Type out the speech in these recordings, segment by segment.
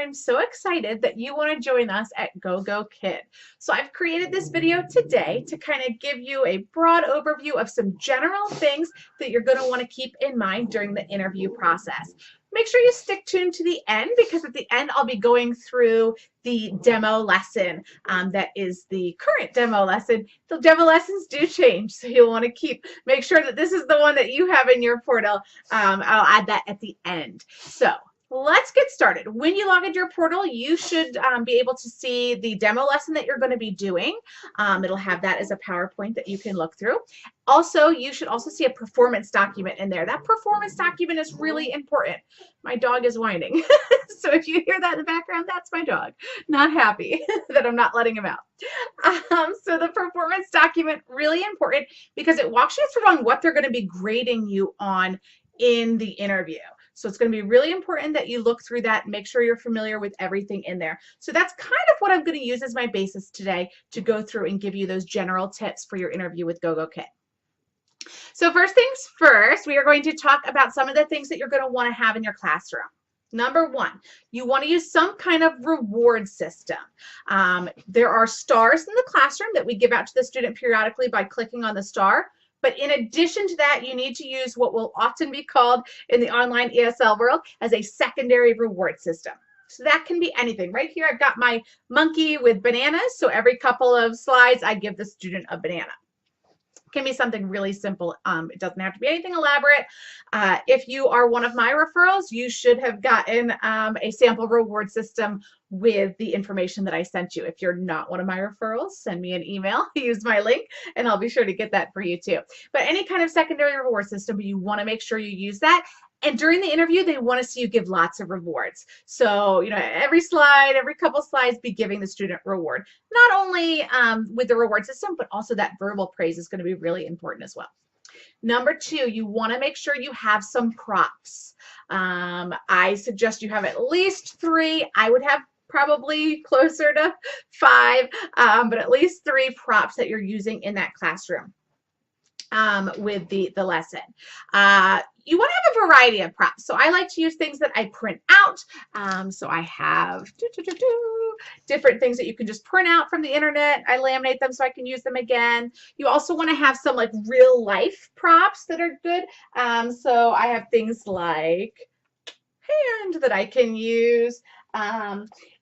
I'm so excited that you want to join us at Gogokid. So I've created this video today to kind of give you a broad overview of some general things that you're going to want to keep in mind during the interview process. Make sure you stick tuned to the end, because at the end I'll be going through the demo lesson that is the current demo lesson. The demo lessons do change, so you'll want to make sure that this is the one that you have in your portal. I'll add that at the end. So let's get started. When you log into your portal, you should be able to see the demo lesson that you're going to be doing. It'll have that as a PowerPoint that you can look through. Also, you should also see a performance document in there. That performance document is really important. My dog is whining. So if you hear that in the background, that's my dog. Not happy that I'm not letting him out. So the performance document, really important because it walks you through on what they're going to be grading you on in the interview. So it's going to be really important that you look through that and make sure you're familiar with everything in there. So that's kind of what I'm going to use as my basis today to go through and give you those general tips for your interview with Gogokid. So first things first, we are going to talk about some of the things that you're going to want to have in your classroom. Number one, you want to use some kind of reward system. There are stars in the classroom that we give out to the student periodically by clicking on the star. But in addition to that, you need to use what will often be called in the online ESL world as a secondary reward system. So that can be anything. Right here, I've got my monkey with bananas. So every couple of slides, I give the student a banana. It can be something really simple. It doesn't have to be anything elaborate. If you are one of my referrals, you should have gotten a sample reward system with the information that I sent you. If you're not one of my referrals, send me an email, use my link, and I'll be sure to get that for you too. But any kind of secondary reward system, you want to make sure you use that. And during the interview, they want to see you give lots of rewards. So, every slide, every couple slides, be giving the student reward. Not only with the reward system, but also that verbal praise is going to be really important as well. Number two, you want to make sure you have some props. I suggest you have at least 3. I would have probably closer to 5, but at least 3 props that you're using in that classroom with the lesson. You want to have a variety of props. So I like to use things that I print out. So I have different things that you can just print out from the internet. I laminate them so I can use them again. You also want to have some like real life props that are good. So I have things like hand that I can use.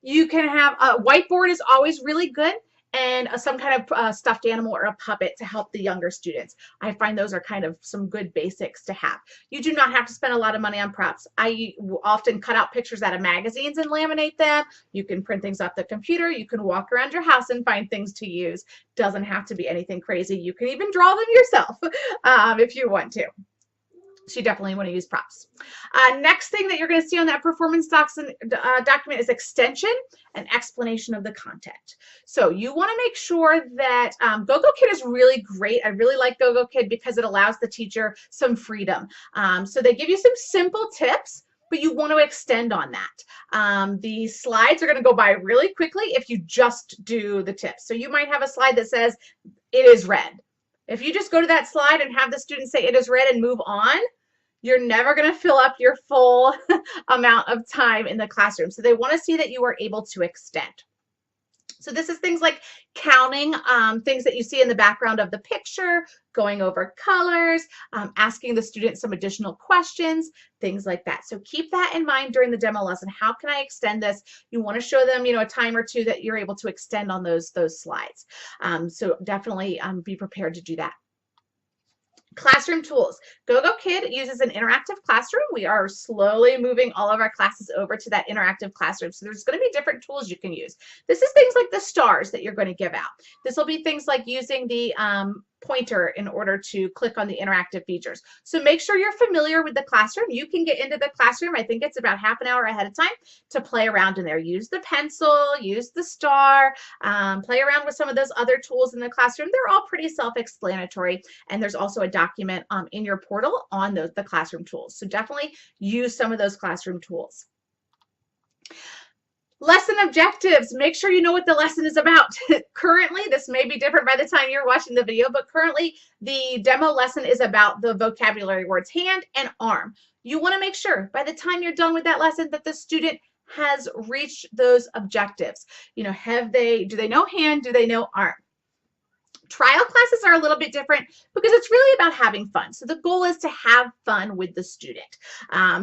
You can have a whiteboard is always really good, and some kind of stuffed animal or a puppet to help the younger students. I find those are kind of some good basics to have. You do not have to spend a lot of money on props. I often cut out pictures out of magazines and laminate them. You can print things off the computer. You can walk around your house and find things to use. Doesn't have to be anything crazy. You can even draw them yourself if you want to. So you definitely want to use props. Next thing that you're going to see on that performance document is extension and explanation of the content. So you want to make sure that Gogokid is really great. I really like Gogokid because it allows the teacher some freedom. So they give you some simple tips, but you want to extend on that. The slides are going to go by really quickly if you just do the tips. So you might have a slide that says, "It is red." If you just go to that slide and have the student say "it is red" and move on, you're never going to fill up your full amount of time in the classroom. So they want to see that you are able to extend. So this is things like counting things that you see in the background of the picture, going over colors, asking the student some additional questions, things like that. So keep that in mind during the demo lesson. How can I extend this? You want to show them, a time or two that you're able to extend on those slides. So definitely be prepared to do that. Classroom tools. Gogokid uses an interactive classroom. We are slowly moving all of our classes over to that interactive classroom. So there's going to be different tools you can use. This is things like the stars that you're going to give out. This will be things like using the pointer in order to click on the interactive features. So make sure you're familiar with the classroom. You can get into the classroom, I think it's about half an hour ahead of time, to play around in there. Use the pencil, use the star, play around with some of those other tools in the classroom. They're all pretty self-explanatory, and there's also a document in your portal on the classroom tools. So definitely use some of those classroom tools. Lesson objectives. Make sure you know what the lesson is about. Currently, this may be different by the time you're watching the video, but currently the demo lesson is about the vocabulary words hand and arm. You want to make sure by the time you're done with that lesson that the student has reached those objectives? You know, do they know hand? Do they know arm? Trial classes are a little bit different because it's really about having fun. So the goal is to have fun with the student.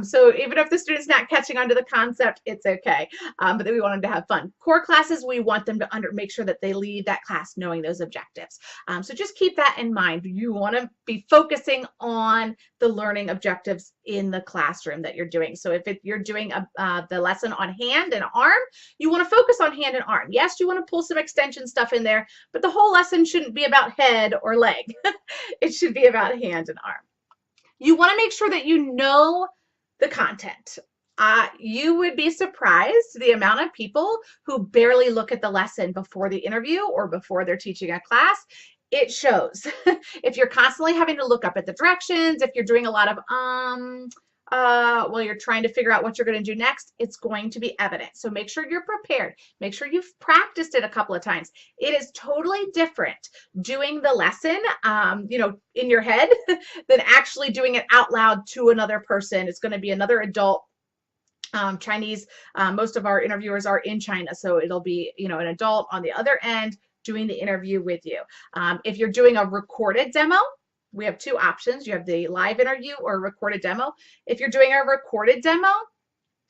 So even if the student's not catching on to the concept, it's okay. But then we want them to have fun. Core classes, we want them to make sure that they leave that class knowing those objectives. So just keep that in mind. You want to be focusing on the learning objectives in the classroom that you're doing. So if you're doing the lesson on hand and arm, you want to focus on hand and arm. Yes, you want to pull some extension stuff in there, but the whole lesson shouldn't be about head or leg. It should be about hand and arm. You want to make sure that you know the content. You would be surprised the amount of people who barely look at the lesson before the interview or before they're teaching a class. It shows. If you're constantly having to look up at the directions, if you're doing a lot of while you're trying to figure out what you're going to do next, it's going to be evident. So make sure you're prepared. Make sure you've practiced it a couple of times. It is totally different doing the lesson, you know, in your head than actually doing it out loud to another person. It's going to be another adult. Chinese, most of our interviewers are in China, so it'll be, you know, an adult on the other end doing the interview with you. If you're doing a recorded demo, we have two options. You have the live interview or recorded demo. If you're doing a recorded demo,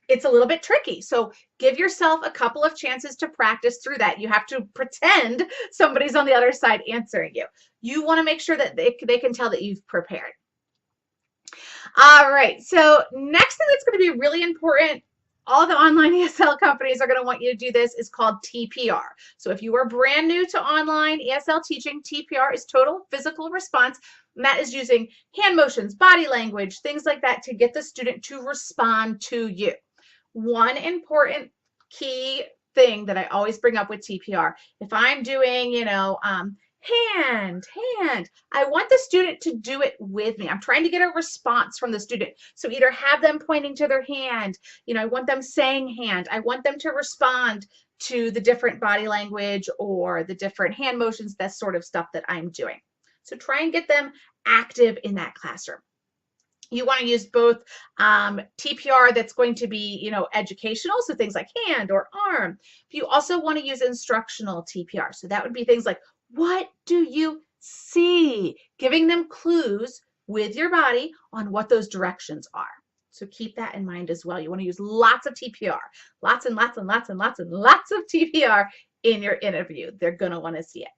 it's a little bit tricky. So give yourself a couple of chances to practice through that. You have to pretend somebody's on the other side answering you. You want to make sure that they can tell that you've prepared. All right, so next thing that's going to be really important, all the online ESL companies are going to want you to do this, is called TPR. So if you are brand new to online ESL teaching, TPR is total physical response. And that is using hand motions, body language, things like that to get the student to respond to you. One important key thing that I always bring up with TPR, if I'm doing, you know, hand, I want the student to do it with me. I'm trying to get a response from the student. So either have them pointing to their hand, you know, I want them saying hand. I want them to respond to the different body language or the different hand motions, that sort of stuff that I'm doing. So try and get them active in that classroom. You want to use both TPR that's going to be, you know, educational, so things like hand or arm. But you also want to use instructional TPR. So that would be things like, what do you see? Giving them clues with your body on what those directions are. So keep that in mind as well. You want to use lots of TPR, lots and lots and lots and lots and lots of TPR in your interview. They're going to want to see it.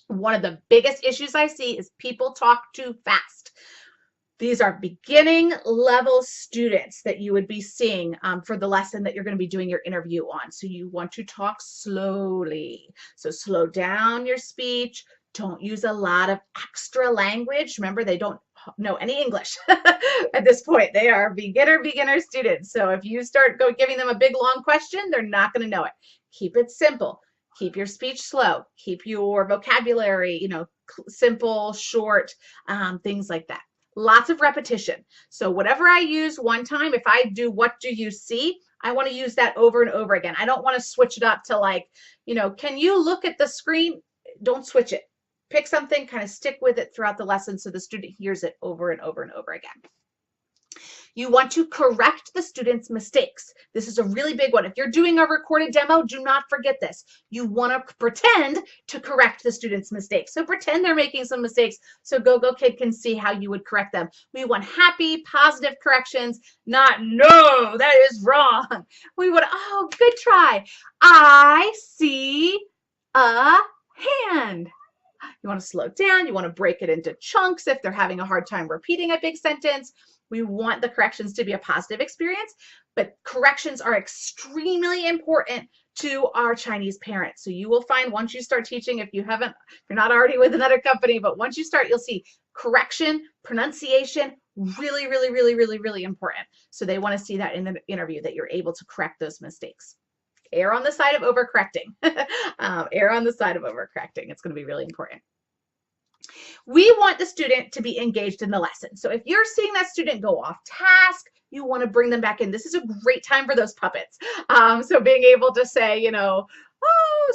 One of the biggest issues I see is people talk too fast. These are beginning level students that you would be seeing for the lesson that you're going to be doing your interview on. So you want to talk slowly. So slow down your speech. Don't use a lot of extra language. Remember, they don't know any English at this point. They are beginner students. So if you start giving them a big long question, they're not going to know it. Keep it simple. Keep your speech slow. Keep your vocabulary, you know, simple, short, things like that. Lots of repetition. So whatever I use one time, if I do what do you see, I want to use that over and over again. I don't want to switch it up to like, you know, can you look at the screen? Don't switch it. Pick something, kind of stick with it throughout the lesson so the student hears it over and over and over again. You want to correct the student's mistakes. This is a really big one. If you're doing a recorded demo, do not forget this. You want to pretend to correct the student's mistakes. So pretend they're making some mistakes so Gogokid can see how you would correct them. We want happy, positive corrections, not, no, that is wrong. We want, oh, good try. I see a hand. You want to slow down. You want to break it into chunks if they're having a hard time repeating a big sentence. We want the corrections to be a positive experience, but corrections are extremely important to our Chinese parents. So you will find once you start teaching, if you're not already with another company, but once you start, you'll see correction, pronunciation, really, really, really, really, really important. So they want to see that in the interview, that you're able to correct those mistakes. Err on the side of overcorrecting. Err on the side of overcorrecting. It's going to be really important. We want the student to be engaged in the lesson. So if you're seeing that student go off task, you want to bring them back in. This is a great time for those puppets. So being able to say, you know, oh,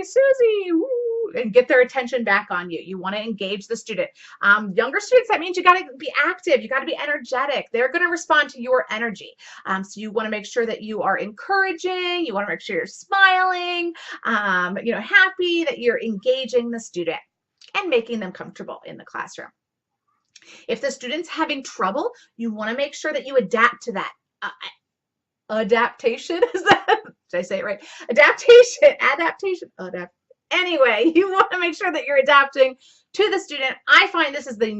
Susie, woo, and get their attention back on you. You want to engage the student. Younger students, that means you got to be active. You got to be energetic. They're going to respond to your energy. So you want to make sure that you are encouraging. You want to make sure you're smiling, happy, that you're engaging the student and making them comfortable in the classroom. If the student's having trouble, you want to make sure that you adapt to that. Adaptation, is that, did I say it right? Adaptation. Anyway, you want to make sure that you're adapting to the student. I find this is the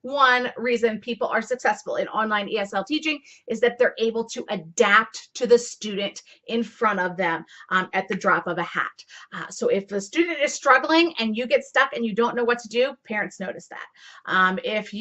#1 reason people are successful in online ESL teaching, is that they're able to adapt to the student in front of them at the drop of a hat. So if the student is struggling and you get stuck and you don't know what to do, parents notice that. If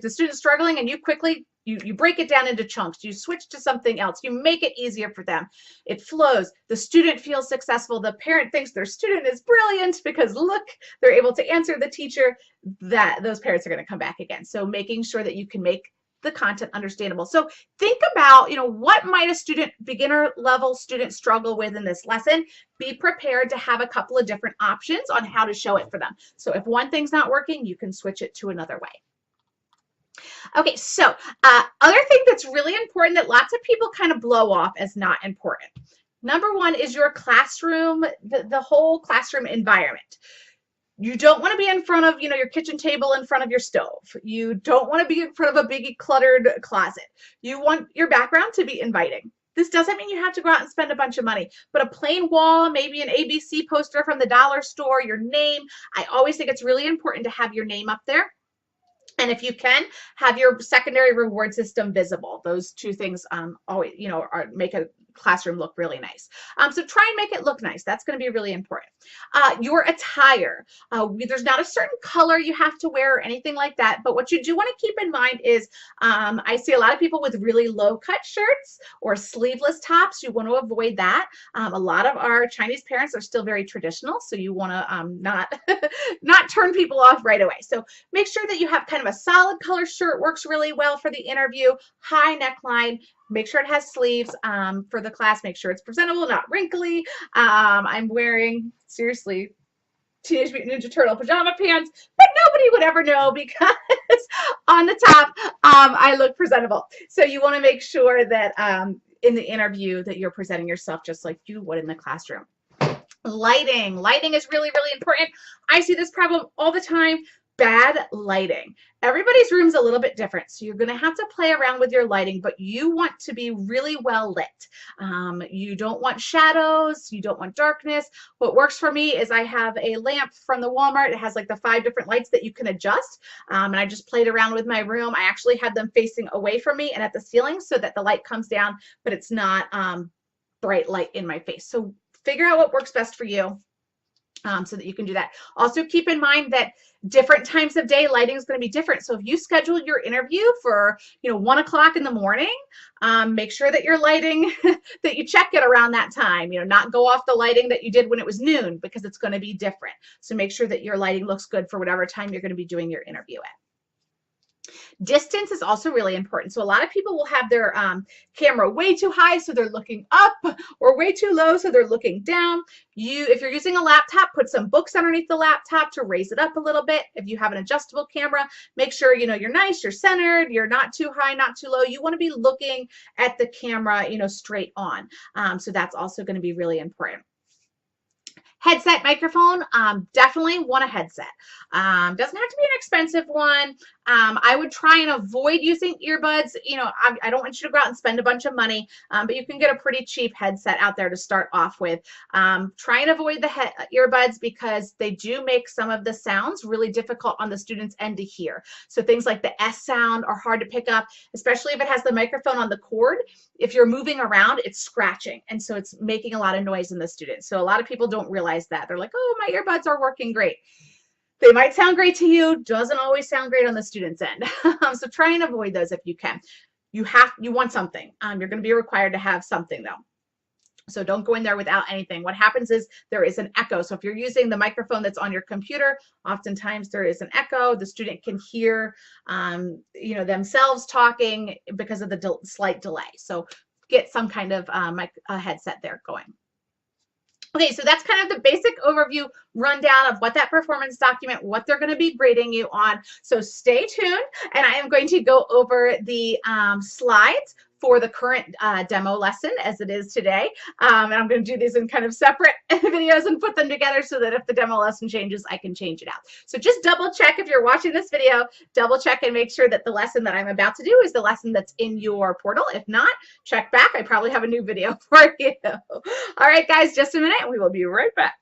the student's struggling and you quickly you break it down into chunks, you switch to something else, you make it easier for them, it flows, the student feels successful, the parent thinks their student is brilliant because look, they're able to answer the teacher, that those parents are going to come back again. So making sure that you can make the content understandable. So think about, what might a beginner level student struggle with in this lesson? Be prepared to have a couple of different options on how to show it for them. So if one thing's not working, you can switch it to another way. Okay, so other thing that's really important that lots of people kind of blow off as not important. #1 is your classroom, the whole classroom environment. You don't want to be in front of, your kitchen table in front of your stove. You don't want to be in front of a big cluttered closet. You want your background to be inviting. This doesn't mean you have to go out and spend a bunch of money, but a plain wall, maybe an ABC poster from the dollar store, your name. I always think it's really important to have your name up there. And if you can, have your secondary reward system visible. Those two things always, make a classroom look really nice. So try and make it look nice. That's going to be really important. Your attire. There's not a certain color you have to wear or anything like that. But what you do want to keep in mind is I see a lot of people with really low cut shirts or sleeveless tops. You want to avoid that. A lot of our Chinese parents are still very traditional. So you want to not turn people off right away. So make sure that you have kind of a solid color shirt, works really well for the interview, high neckline. Make sure it has sleeves for the class. Make sure it's presentable, not wrinkly. I'm wearing, seriously, Teenage Mutant Ninja Turtle pajama pants, but nobody would ever know because on the top, I look presentable. So you want to make sure that in the interview that you're presenting yourself just like you would in the classroom. Lighting. Lighting is really, really important. I see this problem all the time. Bad lighting. Everybody's room's a little bit different, so you're going to have to play around with your lighting, but you want to be really well lit. You don't want shadows, you don't want darkness. What works for me is I have a lamp from the Walmart. It has like the 5 different lights that you can adjust, and I just played around with my room. I actually had them facing away from me and at the ceiling so that the light comes down, but it's not bright light in my face. So figure out what works best for you. So that you can do that. Also keep in mind that different times of day lighting is going to be different. So if you schedule your interview for 1 o'clock in the morning, make sure that your lighting that you check it around that time, not go off the lighting that you did when it was noon, because it's going to be different. So make sure that your lighting looks good for whatever time you're going to be doing your interview at. Distance is also really important. So a lot of people will have their camera way too high, so they're looking up, or way too low, so they're looking down. If you're using a laptop, put some books underneath the laptop to raise it up a little bit. If you have an adjustable camera, make sure you're nice, you're centered, you're not too high, not too low. You want to be looking at the camera, straight on. So that's also going to be really important. Headset microphone, definitely want a headset. Doesn't have to be an expensive one. I would try and avoid using earbuds. I don't want you to go out and spend a bunch of money, but you can get a pretty cheap headset out there to start off with. Try and avoid the earbuds because they do make some of the sounds really difficult on the student's end to hear. So things like the S sound are hard to pick up, especially if it has the microphone on the cord. If you're moving around, it's scratching, and so it's making a lot of noise in the student. So a lot of people don't realize that. They're like, oh, my earbuds are working great. They might sound great to you, doesn't always sound great on the student's end. So try and avoid those if you can. You want something. You're going to be required to have something though. So don't go in there without anything. What happens is there is an echo. So if you're using the microphone that's on your computer, oftentimes there is an echo. The student can hear themselves talking because of the slight delay. So get some kind of a headset there going. Okay, so that's kind of the basic overview rundown of what that performance document, what they're going to be grading you on. So stay tuned, and I am going to go over the slides for the current demo lesson as it is today. And I'm going to do these in kind of separate videos and put them together so that if the demo lesson changes, I can change it out. So just double check if you're watching this video, double check and make sure that the lesson that I'm about to do is the lesson that's in your portal. If not, check back. I probably have a new video for you. All right, guys, just a minute. We will be right back.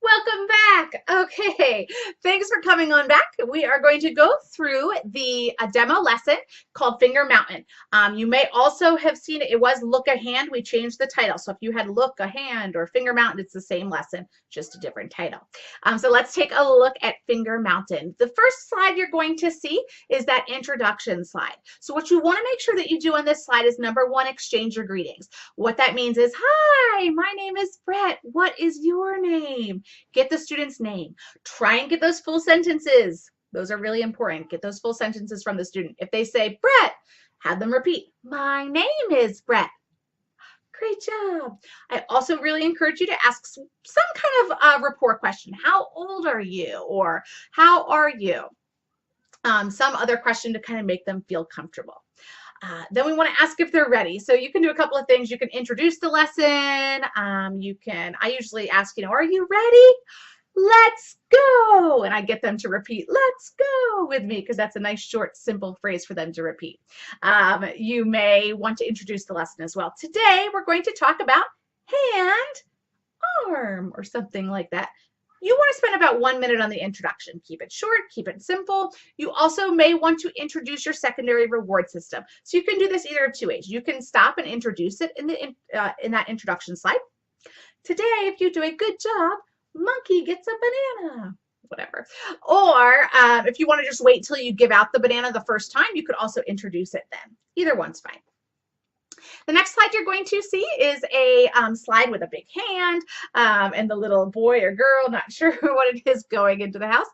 Welcome back. Okay, thanks for coming on back. We are going to go through the demo lesson called Finger Mountain. You may also have seen it. It was Look a Hand. We changed the title. So if you had Look a Hand or Finger Mountain, it's the same lesson, just a different title. So let's take a look at Finger Mountain. The first slide you're going to see is that introduction slide. So what you want to make sure that you do on this slide is number one, exchange your greetings. What that means is, hi, my name is Brett. What is your name? Get the student's name. Try and get those full sentences. Those are really important. Get those full sentences from the student. If they say, Brett, have them repeat, my name is Brett. Great job. I also really encourage you to ask some kind of rapport question. How old are you? Or how are you? Some other question to kind of make them feel comfortable. Then we want to ask if they're ready. So you can do a couple of things. You can introduce the lesson. I usually ask, are you ready? Let's go. And I get them to repeat, let's go with me, because that's a nice, short, simple phrase for them to repeat. You may want to introduce the lesson as well. Today, we're going to talk about hand, arm, or something like that. You want to spend about 1 minute on the introduction. Keep it short, keep it simple. You also may want to introduce your secondary reward system. So you can do this either of two ways. You can stop and introduce it in that introduction slide. Today, if you do a good job, monkey gets a banana, whatever. Or if you want to just wait till you give out the banana the first time, you could also introduce it then. Either one's fine. The next slide you're going to see is a slide with a big hand and the little boy or girl, not sure what it is, going into the house.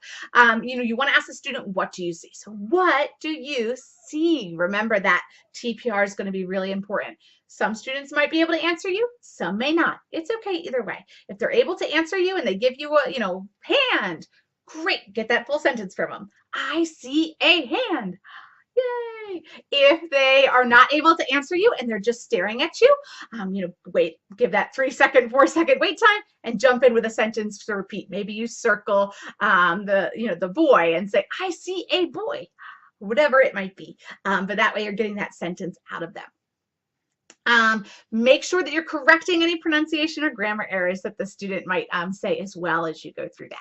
You want to ask the student, what do you see? So what do you see? Remember that TPR is going to be really important. Some students might be able to answer you, some may not. It's okay either way. If they're able to answer you and they give you a, hand, great, get that full sentence from them. I see a hand. Yay! If they are not able to answer you and they're just staring at you, wait, give that 3-second, 4-second wait time and jump in with a sentence to repeat. Maybe you circle the boy and say, I see a boy, whatever it might be. But that way you're getting that sentence out of them. Make sure that you're correcting any pronunciation or grammar errors that the student might say as well as you go through that.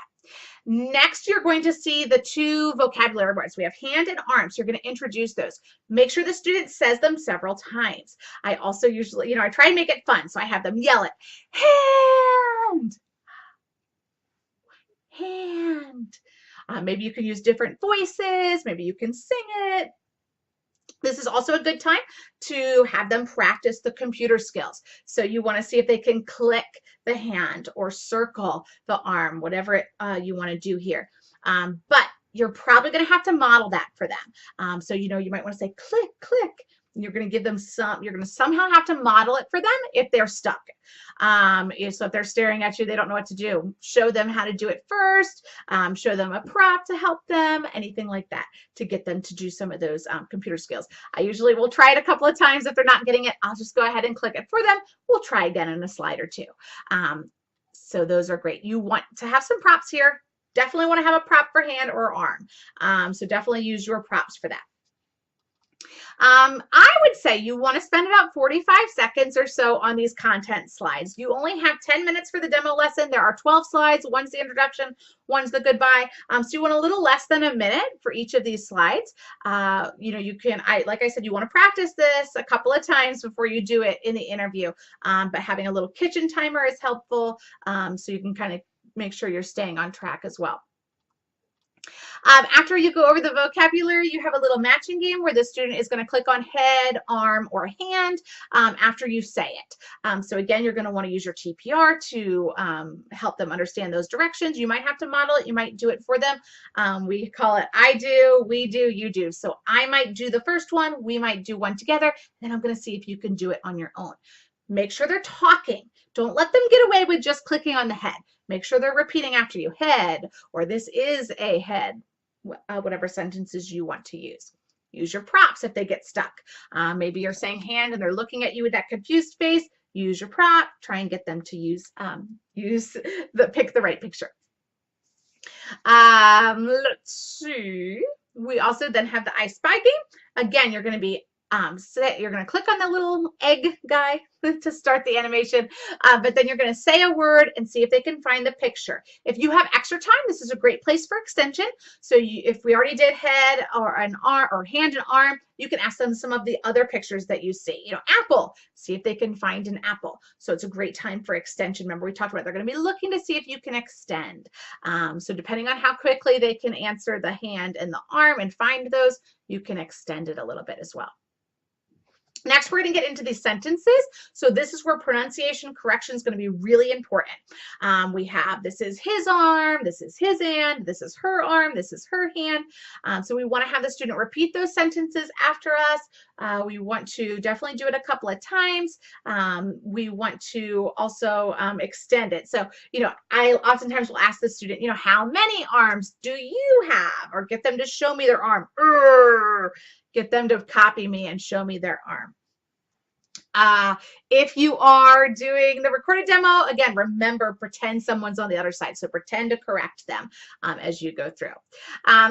Next, you're going to see the 2 vocabulary words. We have hand and arm, so you're going to introduce those. Make sure the student says them several times. I also usually, I try and make it fun, so I have them yell it, hand, hand. Maybe you can use different voices. Maybe you can sing it. This is also a good time to have them practice the computer skills. So you want to see if they can click the hand or circle the arm, whatever you want to do here. But you're probably going to have to model that for them. So, you might want to say click, click. You're going to give them you're going to somehow have to model it for them if they're stuck. So if they're staring at you, they don't know what to do. Show them how to do it first. Show them a prop to help them, anything like that to get them to do some of those computer skills. I usually will try it a couple of times. If they're not getting it, I'll just go ahead and click it for them. We'll try again in a slide or two. So those are great. You want to have some props here. Definitely want to have a prop for hand or arm. So definitely use your props for that. I would say you want to spend about 45 seconds or so on these content slides. You only have 10 minutes for the demo lesson. There are 12 slides. One's the introduction, one's the goodbye. So you want a little less than a minute for each of these slides. Like I said, you want to practice this a couple of times before you do it in the interview. But having a little kitchen timer is helpful, so you can kind of make sure you're staying on track as well. After you go over the vocabulary, you have a little matching game where the student is going to click on head, arm, or hand after you say it. So again, you're going to want to use your TPR to help them understand those directions. You might have to model it. You might do it for them. We call it I do, we do, you do. So I might do the first one. We might do one together. Then I'm going to see if you can do it on your own. Make sure they're talking. Don't let them get away with just clicking on the head. Make sure they're repeating after you, head, or this is a head, whatever sentences you want to use. Use your props if they get stuck. Maybe you're saying hand and they're looking at you with that confused face. Use your prop. Try and get them to pick the right picture. Let's see. We also then have the I Spy game. Again, you're going to be you're going to click on the little egg guy to start the animation, but then you're going to say a word and see if they can find the picture. If you have extra time, this is a great place for extension. So if we already did head or an arm or hand and arm, you can ask them some of the other pictures that you see. You know, apple, see if they can find an apple. So it's a great time for extension. Remember, we talked about they're going to be looking to see if you can extend. So depending on how quickly they can answer the hand and the arm and find those, you can extend it a little bit as well. Next, we're going to get into these sentences. So this is where pronunciation correction is going to be really important. We have, this is his arm, this is his hand, this is her arm, this is her hand. So we want to have the student repeat those sentences after us. We want to definitely do it a couple of times. We want to also extend it. So, you know, I oftentimes will ask the student, you know, how many arms do you have? Or get them to show me their arm. Get them to copy me and show me their arm. If you are doing the recorded demo, again, remember, pretend someone's on the other side. So pretend to correct them as you go through.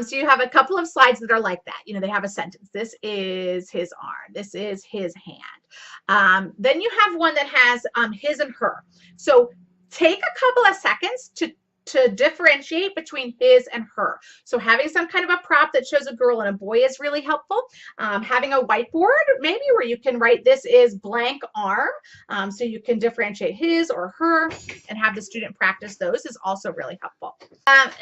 So you have a couple of slides that are like that. You know, they have a sentence. This is his arm. This is his hand. Then you have one that has his and her. So take a couple of seconds to differentiate between his and her. So having some kind of a prop that shows a girl and a boy is really helpful. Having a whiteboard maybe where you can write this is blank arm, so you can differentiate his or her and have the student practice those is also really helpful.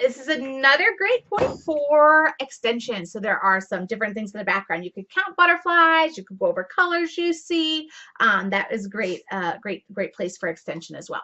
This is another great point for extension. So there are some different things in the background. You could count butterflies, you could go over colors you see. That is great, great place for extension as well.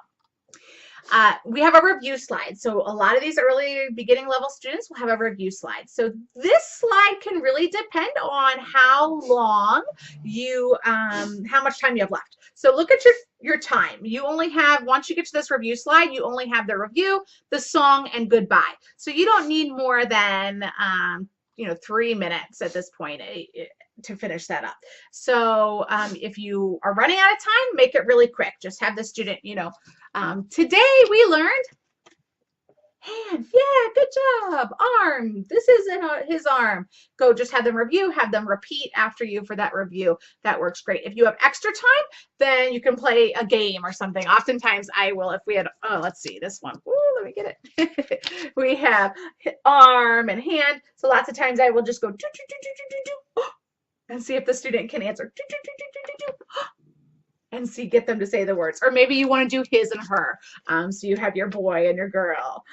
We have a review slide. So a lot of these early beginning level students will have a review slide. So this slide can really depend on how long you, how much time you have left. So look at your time. You only have, once you get to this review slide, you only have the review, the song, and goodbye. So you don't need more than, you know, 3 minutes at this point to finish that up. So if you are running out of time, make it really quick. Just have the student, you know, today we learned hand, yeah, good job. Arm, this is his arm. Go just have them review, have them repeat after you for that review. That works great. If you have extra time, then you can play a game or something. Oftentimes I will, if we had, oh, let's see this one. Ooh, let me get it. We have arm and hand. So lots of times I will just go do, do, do, do, do, do, do, and see if the student can answer do, do, do, do, do, do, do, and see, get them to say the words. Or maybe you want to do his and her. So you have your boy and your girl.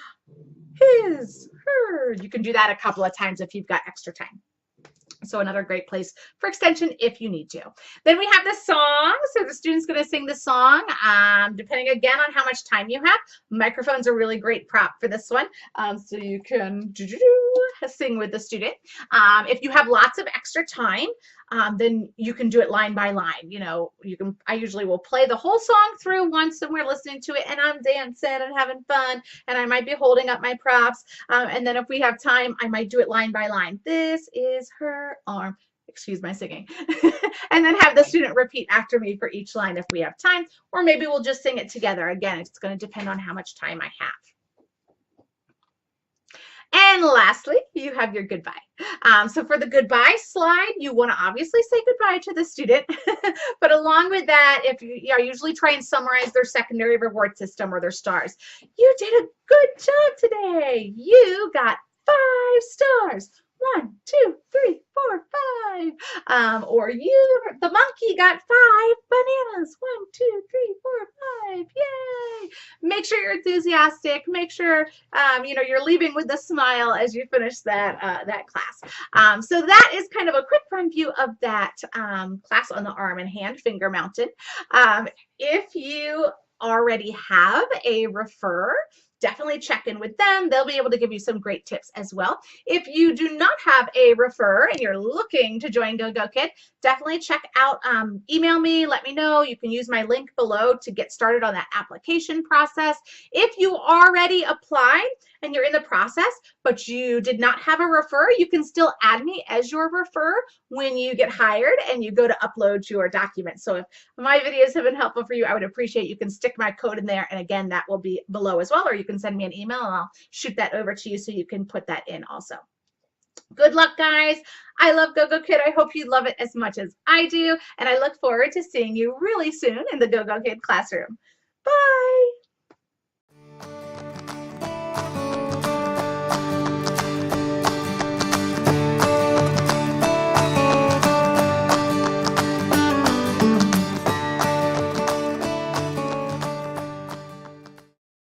His, her. You can do that a couple of times if you've got extra time. So another great place for extension if you need to. Then we have the song. So the student's going to sing the song. Depending again on how much time you have. Microphone's a really great prop for this one. So you can sing with the student. If you have lots of extra time, then you can do it line by line. You know, you can. I usually will play the whole song through once and we're listening to it and I'm dancing and having fun and I might be holding up my props. And then if we have time, I might do it line by line. This is her arm. Excuse my singing. And then have the student repeat after me for each line if we have time, or maybe we'll just sing it together. Again, it's going to depend on how much time I have. And lastly, you have your goodbye. So for the goodbye slide, you want to obviously say goodbye to the student. But along with that, if you usually try and summarize their secondary reward system or their stars. You did a good job today. You got 5 stars. 1, 2, 3, 4, 5. Or the monkey got 5 bananas. 1, 2, 3, 4, 5. Yay! Make sure you're enthusiastic. Make sure you know, you're leaving with a smile as you finish that class. So that is kind of a quick run view of that class on the arm and hand finger mountain. If you already have a refer definitely check in with them. They'll be able to give you some great tips as well. If you do not have a referrer and you're looking to join Gogokid, definitely check out, email me, let me know. You can use my link below to get started on that application process. If you already applied and you're in the process, but you did not have a referrer, you can still add me as your referrer when you get hired and you go to upload your documents. So if my videos have been helpful for you, I would appreciate you can stick my code in there. And again, that will be below as well, or you can send me an email and I'll shoot that over to you so you can put that in also. Good luck, guys. I love Gogokid. I hope you love it as much as I do. And I look forward to seeing you really soon in the Gogokid classroom. Bye.